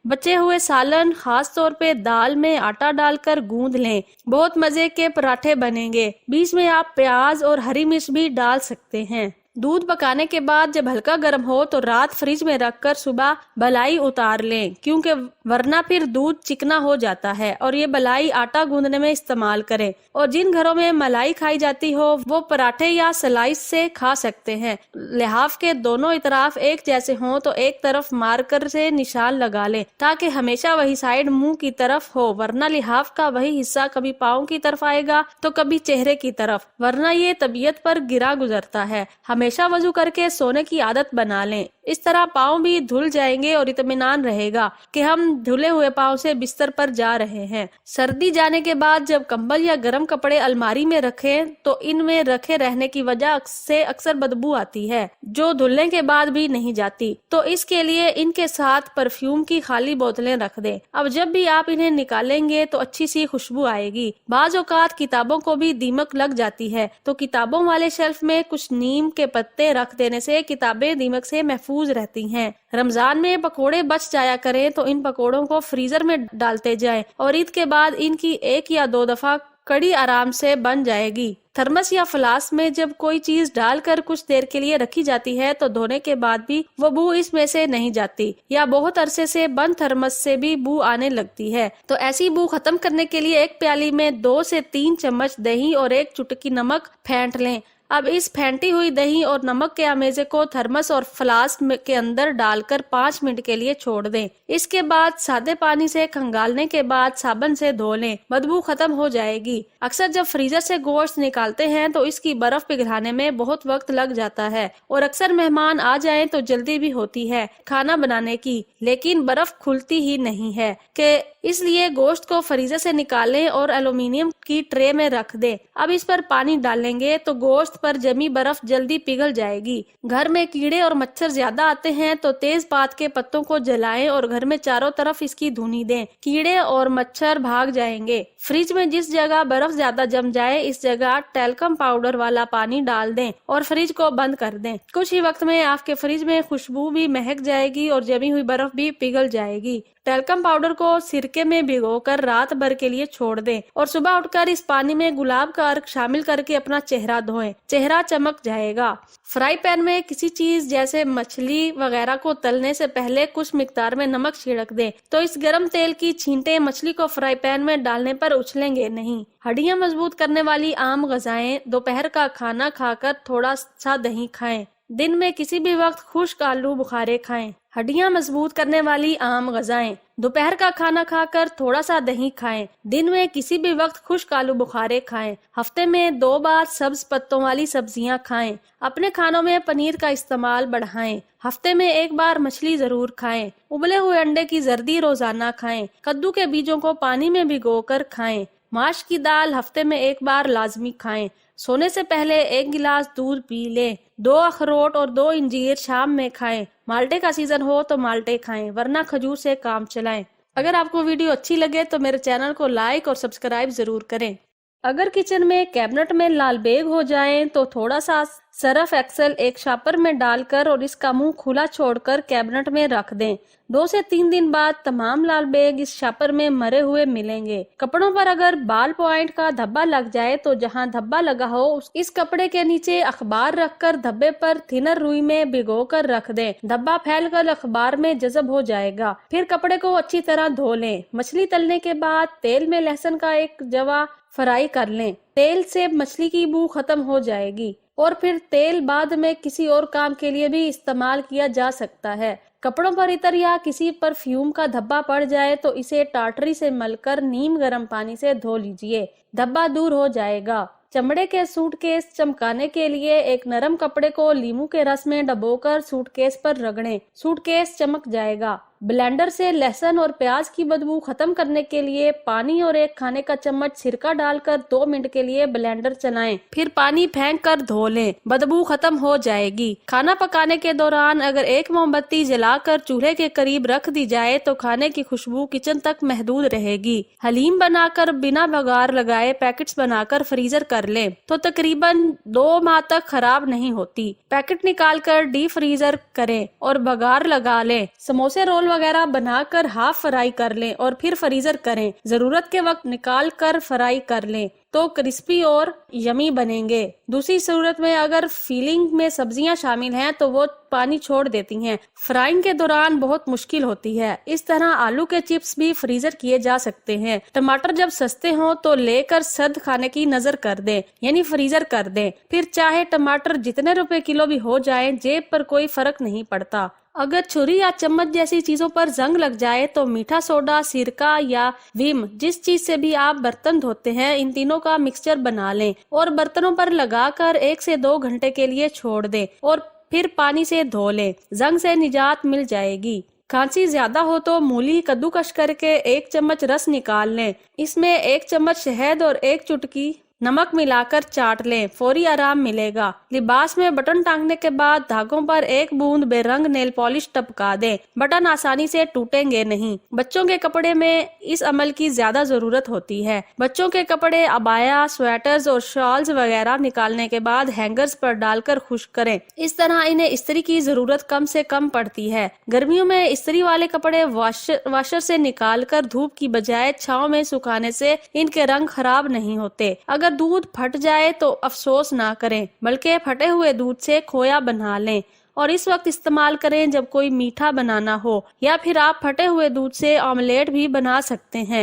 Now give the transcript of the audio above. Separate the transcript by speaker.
Speaker 1: बचे हुए सालन खास तौर पे दाल में आटा डालकर गूंद लें। बहुत मजे के पराठे बनेंगे। बीच में आप प्याज और हरी मिर्च भी डाल सकते हैं। दूध पकाने के बाद जब हल्का गर्म हो तो रात फ्रिज में रखकर सुबह बलाई उतार लें, क्योंकि वरना फिर दूध चिकना हो जाता है। और ये बलाई आटा गूंदने में इस्तेमाल करें। और जिन घरों में मलाई खाई जाती हो वो पराठे या स्लाइस से खा सकते हैं। लिहाफ के दोनों इतराफ एक जैसे हों तो एक तरफ मार्कर से निशान लगा लें, ताकि हमेशा वही साइड मुंह की तरफ हो, वरना लिहाफ का वही हिस्सा कभी पाँव की तरफ आएगा तो कभी चेहरे की तरफ, वरना ये तबीयत पर गिरा गुजरता है। हमेशा वजू करके सोने की आदत बना लें। इस तरह पाँव भी धुल जाएंगे और इत्मीनान रहेगा कि हम धुले हुए पाँव से बिस्तर पर जा रहे हैं। सर्दी जाने के बाद जब कंबल या गर्म कपड़े अलमारी में रखें तो इनमें रखे रहने की वजह से अक्सर बदबू आती है, जो धुलने के बाद भी नहीं जाती। तो इसके लिए इनके साथ परफ्यूम की खाली बोतलें रख दें। अब जब भी आप इन्हें निकालेंगे तो अच्छी सी खुशबू आएगी। बाज औकात किताबों को भी दीमक लग जाती है, तो किताबों वाले शेल्फ में कुछ नीम के पत्ते रख देने से किताबें दीमक से महफूज रहती हैं। रमजान में पकोड़े बच जाया करें तो इन पकोड़ों को फ्रीजर में डालते जाएं और ईद के बाद इनकी 1 या 2 दफा कड़ी आराम से बन जाएगी। थर्मस या फ्लास्क में जब कोई चीज डालकर कुछ देर के लिए रखी जाती है तो धोने के बाद भी वो बू इसमें से नहीं जाती, या बहुत अरसे से बंद थर्मस से भी बू आने लगती है। तो ऐसी बू खत्म करने के लिए एक प्याली में 2 से 3 चम्मच दही और 1 चुटकी नमक फेंट लें। अब इस फेंटी हुई दही और नमक के आमेजे को थर्मस और फ्लास्क के अंदर डालकर 5 मिनट के लिए छोड़ दें। इसके बाद सादे पानी से खंगालने के बाद साबुन से धो लें, बदबू खत्म हो जाएगी। अक्सर जब फ्रीजर से गोश्त निकालते हैं तो इसकी बर्फ पिघलाने में बहुत वक्त लग जाता है और अक्सर मेहमान आ जाएं तो जल्दी भी होती है खाना बनाने की, लेकिन बर्फ खुलती ही नहीं है कि इसलिए गोश्त को फ्रीजर से निकालें और एल्यूमिनियम की ट्रे में रख दें। अब इस पर पानी डालेंगे तो गोश्त पर जमी बर्फ जल्दी पिघल जाएगी। घर में कीड़े और मच्छर ज्यादा आते हैं तो तेज पात के पत्तों को जलाएं और घर में चारों तरफ इसकी धुनी दें, कीड़े और मच्छर भाग जाएंगे। फ्रिज में जिस जगह बर्फ ज्यादा जम जाए इस जगह टैल्कम पाउडर वाला पानी डाल दें और फ्रिज को बंद कर दें। कुछ ही वक्त में आपके फ्रिज में खुशबू भी महक जाएगी और जमी हुई बर्फ भी पिघल जाएगी। टैल्कम पाउडर को सिरके में भिगोकर रात भर के लिए छोड़ दें और सुबह उठकर इस पानी में गुलाब का अर्क शामिल करके अपना चेहरा धोएं, चेहरा चमक जाएगा। फ्राई पैन में किसी चीज जैसे मछली वगैरह को तलने से पहले कुछ मिकदार में नमक छिड़क दें, तो इस गर्म तेल की छींटे मछली को फ्राई पैन में डालने पर उछलेंगे नहीं। हड्डियां मजबूत करने वाली आम गजाएं, दोपहर का खाना खाकर थोड़ा सा दही खाएं। दिन में किसी भी वक्त खुश्क आलू बुखारे खाएं। हड्डियां मजबूत करने वाली आम गजाएं, दोपहर का खाना खाकर थोड़ा सा दही खाएं। दिन में किसी भी वक्त खुश्क आलू बुखारे खाएं। हफ्ते में 2 बार सब्ज पत्तों वाली सब्जियां खाएं। अपने खानों में पनीर का इस्तेमाल बढ़ाएं। हफ्ते में 1 बार मछली जरूर खाएं। उबले हुए अंडे की जर्दी रोजाना खाएं। कद्दू के बीजों को पानी में भिगोकर खाएं। माश की दाल हफ्ते में 1 बार लाजमी खाएं। सोने से पहले 1 गिलास दूध पी लें। 2 अखरोट और 2 इंजीर शाम में खाएं। माल्टे का सीजन हो तो माल्टे खाएं, वरना खजूर से काम चलाएं। अगर आपको वीडियो अच्छी लगे तो मेरे चैनल को लाइक और सब्सक्राइब जरूर करें। अगर किचन में कैबिनेट में लाल बेग हो जाएं तो थोड़ा सा सरफ एक्सेल एक शापर में डालकर और इसका मुंह खुला छोड़कर कैबिनेट में रख दें। 2 से 3 दिन बाद तमाम लाल बेग इस शापर में मरे हुए मिलेंगे। कपड़ों पर अगर बाल पॉइंट का धब्बा लग जाए तो जहां धब्बा लगा हो इस कपड़े के नीचे अखबार रखकर धब्बे पर थिनर रुई में भिगोकर रख दें। धब्बा फैलकर अखबार में जज़ब हो जाएगा। फिर कपड़े को अच्छी तरह धो लें। मछली तलने के बाद तेल में लहसुन का 1 जवा फ्राई कर लें। तेल से मछली की बू खत्म हो जाएगी और फिर तेल बाद में किसी और काम के लिए भी इस्तेमाल किया जा सकता है। कपड़ों पर इतर या किसी परफ्यूम का धब्बा पड़ जाए तो इसे टाटरी से मलकर नीम गर्म पानी से धो लीजिए, धब्बा दूर हो जाएगा। चमड़े के सूटकेस चमकाने के लिए एक नरम कपड़े को लीमू के रस में डुबोकर सूटकेस पर रगड़ें, सूटकेस चमक जाएगा। ब्लेंडर से लहसुन और प्याज की बदबू खत्म करने के लिए पानी और 1 खाने का चम्मच सिरका डालकर 2 मिनट के लिए ब्लेंडर चलाएं, फिर पानी फेंक कर धो लें, बदबू खत्म हो जाएगी। खाना पकाने के दौरान अगर एक मोमबत्ती जलाकर चूल्हे के करीब रख दी जाए तो खाने की खुशबू किचन तक महदूद रहेगी। हलीम बनाकर बिना बघार लगाए पैकेट्स बनाकर फ्रीजर कर लें तो तकरीबन 2 माह तक खराब नहीं होती। पैकेट निकालकर डीप फ्रीजर करें और बघार लगा लें। समोसे रोल वगैरह बनाकर हाफ फ्राई कर लें और फिर फ्रीजर करें। जरूरत के वक्त निकाल कर फ्राई कर लें तो क्रिस्पी और यमी बनेंगे। दूसरी सूरत में अगर फीलिंग में सब्जियां शामिल हैं तो वो पानी छोड़ देती हैं। फ्राइंग के दौरान बहुत मुश्किल होती है। इस तरह आलू के चिप्स भी फ्रीजर किए जा सकते हैं। टमाटर जब सस्ते हों तो लेकर सर्द खाने की नजर कर दें, यानी फ्रीजर कर दें। फिर चाहे टमाटर जितने रुपए किलो भी हो जाए, जेब पर कोई फर्क नहीं पड़ता। अगर छुरी या चम्मच जैसी चीजों पर जंग लग जाए तो मीठा सोडा, सिरका या विम, जिस चीज से भी आप बर्तन धोते हैं, इन तीनों का मिक्सचर बना लें और बर्तनों पर लगाकर 1 से 2 घंटे के लिए छोड़ दें और फिर पानी से धो लें। जंग से निजात मिल जाएगी। खांसी ज्यादा हो तो मूली कद्दूकस करके 1 चम्मच रस निकाल लें। इसमें 1 चम्मच शहद और 1 चुटकी नमक मिलाकर चाट लें, फौरी आराम मिलेगा। लिबास में बटन टांगने के बाद धागों पर 1 बूंद बेरंग नेल पॉलिश टपका दें। बटन आसानी से टूटेंगे नहीं। बच्चों के कपड़े में इस अमल की ज्यादा जरूरत होती है। बच्चों के कपड़े, अबाया, स्वेटर्स और शॉल्स वगैरह निकालने के बाद हैंगर्स पर डालकर खुश्क करें। इस तरह इन्हें इस्त्री की जरूरत कम से कम पड़ती है। गर्मियों में इस्त्री वाले कपड़े वाशर से निकालकर धूप की बजाय छांव में सुखाने से इनके रंग खराब नहीं होते। अगर दूध फट जाए तो अफसोस ना करें, बल्कि फटे हुए दूध से खोया बना लें और इस वक्त इस्तेमाल करें जब कोई मीठा बनाना हो, या फिर आप फटे हुए दूध से ऑमलेट भी बना सकते हैं।